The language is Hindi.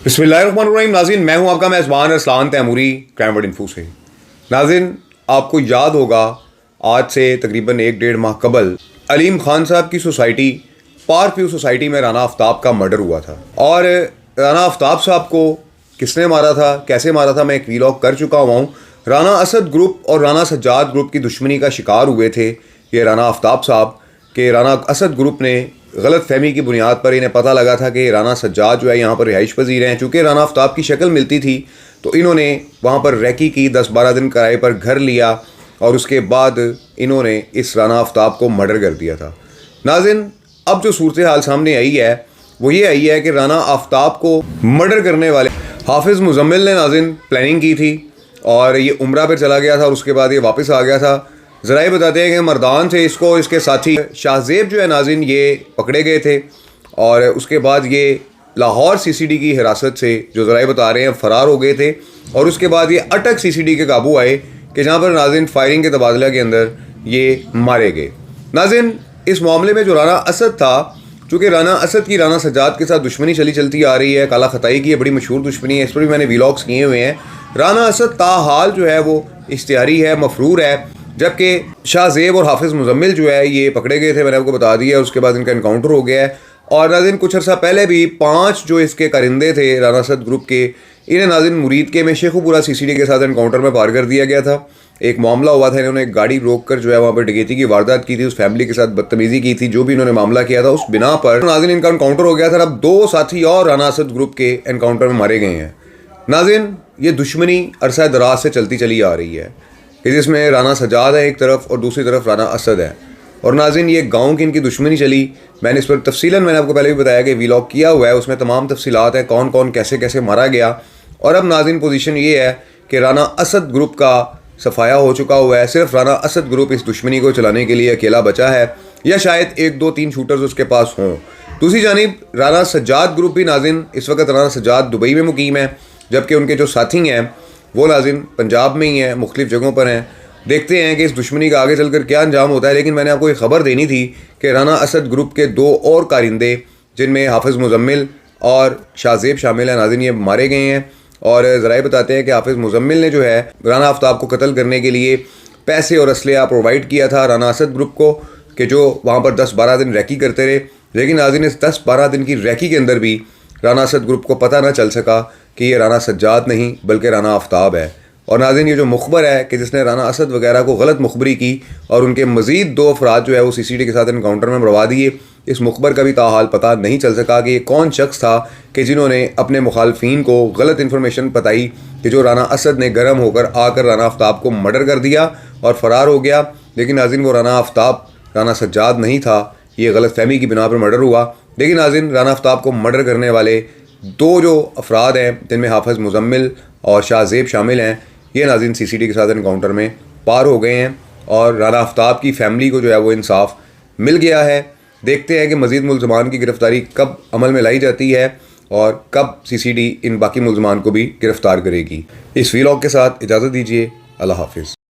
बिस्मिल्लाहिर्रहमानिर्रहीम। नाज़रीन, मैं हूं आपका मेज़बान Arsalan Taimuri crime word info से। नाज़रीन, आपको याद होगा आज से तकरीबन 1-1.5 माह कबल अलीम खान साहब की सोसाइटी पार्क व्यू सोसाइटी में राना आफ्ताब का मर्डर हुआ था। और राना आफ्ताब साहब को किसने मारा था, कैसे मारा था, मैं एक वीलॉग कर चुका हुआ हूँ। राना असद ग्रुप और राना सज्जाद ग्रुप की दुश्मनी का शिकार हुए थे ये राना आफ्ताब साहब के राना असद ग्रुप ने गलत फहमी की बुनियाद पर इन्हें पता लगा था कि राना सज्जाद जो है यहाँ पर रिहाइश पजीर हैं। चूँकि राना आफ्ताब की शक्ल मिलती थी तो इन्होंने वहाँ पर रैकी की, 10-12 दिन किराए पर घर लिया और उसके बाद इन्होंने इस राना आफ्ताब को मर्डर कर दिया था। नाज़रीन, अब जो सूरत हाल सामने आई है वो ये आई है कि राना आफ्ताब को मर्डर करने वाले हाफिज़ मुजम्मिल ने नाज़रीन प्लानिंग की थी और ये उम्रा पर चला गया था और उसके बाद ये वापस आ गया था। ज़राए बताते हैं कि मर्दान से इसको इसके साथी शाहजेब जो है नाज़रीन ये पकड़े गए थे और उसके बाद ये लाहौर सीसीडी की हिरासत से जो ज़राए बता रहे हैं फ़रार हो गए थे और उसके बाद ये अटक सीसीडी के काबू आए कि जहाँ पर नाज़रीन फायरिंग के तबादला के अंदर ये मारे गए। नाज़रीन, इस मामले में जो राना असद था, चूँकि राना असद की राना सज्जाद के साथ दुश्मनी चलती आ रही है, काला खताई की ये बड़ी मशहूर दुश्मनी है, इस पर भी मैंने वीलॉग्स किए हुए हैं। राना असद ताहाल जो है वो इश्तिहारी है, मफरूर है, जबकि शाहजेब और हाफिज़ मुजम्मिल जो है ये पकड़े गए थे, मैंने आपको बता दिया। उसके बाद इनका इनकाउंटर हो गया है और नाज़रीन कुछ अर्सा पहले भी 5 जो इसके कारिंदे थे राना असद ग्रुप के, इन्हें नाज़रीन मुरीद के में शेखुपुरा सीसीडी के साथ इनकाउंटर में पार कर दिया गया था। एक मामला हुआ था, इन्होंने एक गाड़ी रोक कर जो है वहाँ पर डकैती की वारदात की थी, उस फैमिली के साथ बदतमीज़ी की थी, जो भी इन्होंने मामला किया था उस बिना पर नाज़रीन इनका इनकाउंटर हो गया था। अब 2 साथी और राना असद ग्रुप के इनकाउंटर में मारे गए हैं। नाज़रीन, ये दुश्मनी अरसा दराज से चलती चली आ रही है कि जिसमें राना सज्जाद है एक तरफ और दूसरी तरफ राना असद है। और नाज़रीन, ये गांव की इनकी दुश्मनी चली, मैंने इस पर तफसीलन मैंने आपको पहले भी बताया कि वीलॉग किया हुआ है, उसमें तमाम तफसीलात हैं कौन कौन कैसे कैसे मारा गया। और अब नाज़रीन पोजीशन ये है कि राना असद ग्रुप का सफाया हो चुका हुआ है, सिर्फ राना असद ग्रुप इस दुश्मनी को चलाने के लिए अकेला बचा है या शायद 1-2-3 शूटर्स उसके पास हों। दूसरी जानिब राना सज्जाद ग्रुप भी नाज़रीन इस वक्त राना सज्जाद दुबई में मुकीम है, जबकि उनके जो साथी हैं वो नाज़रीन पंजाब में ही हैं, मुख्तलिफ़ जगहों पर हैं। देखते हैं कि इस दुश्मनी का आगे चलकर क्या अंजाम होता है। लेकिन मैंने आपको एक ख़बर देनी थी कि राना असद ग्रुप के 2 और कारिंदे, जिनमें हाफिज़ मुजम्मिल और शाहजेब शामिल हैं, नाज़रीन ये मारे गए हैं। और ज़राए बताते हैं कि हाफिज़ मुजम्मिल ने जो है राना आफ्ताब को कत्ल करने के लिए पैसे और असलहा प्रोवाइड किया था राना असद ग्रुप को, कि जो वहाँ पर 10-12 दिन रैकी करते रहे। लेकिन नाज़रीन इस 10-12 दिन की रैकी के अंदर भी राना असद ग्रुप को पता ना चल सका कि ये राना सज्जाद नहीं बल्कि राना आफ्ताब है। और नाज़रीन, ये जो मुखबर है कि जिसने राना असद वगैरह को गलत मुखबरी की और उनके मज़ीद 2 अफराद जो है वो सीसीडी के साथ इनकाउंटर में मरवा दिए, इस मुखबर का भी ताहाल पता नहीं चल सका कि ये कौन शख्स था कि जिन्होंने अपने मुखालफीन को गलत इन्फॉर्मेशन बताई कि जो राना असद ने गर्म होकर आकर राना आफ्ताब को मर्डर कर दिया और फ़रार हो गया। लेकिन नाज़रीन वो राना आफ्ताब राना सज्जाद नहीं था, ये गलत फहमी की बिना पर मर्डर हुआ। लेकिन नाज़रीन राना आफ्ताब को मर्डर करने वाले 2 जो अफराद हैं, जिनमें हाफिज़ मुजम्मिल और शाहजेब शामिल हैं, ये नाज़रीन सीसीडी के साथ इनकाउंटर में पार हो गए हैं और राना आफ्ताब की फ़ैमिली को जो है वो इंसाफ मिल गया है। देखते हैं कि मज़ीद मुल्ज़मान की गिरफ़्तारी कब अमल में लाई जाती है और कब सीसीडी इन बाकी मुल्ज़मान को भी गिरफ़्तार करेगी। इस वीलॉग के साथ इजाज़त दीजिए। अल्लाह हाफिज़।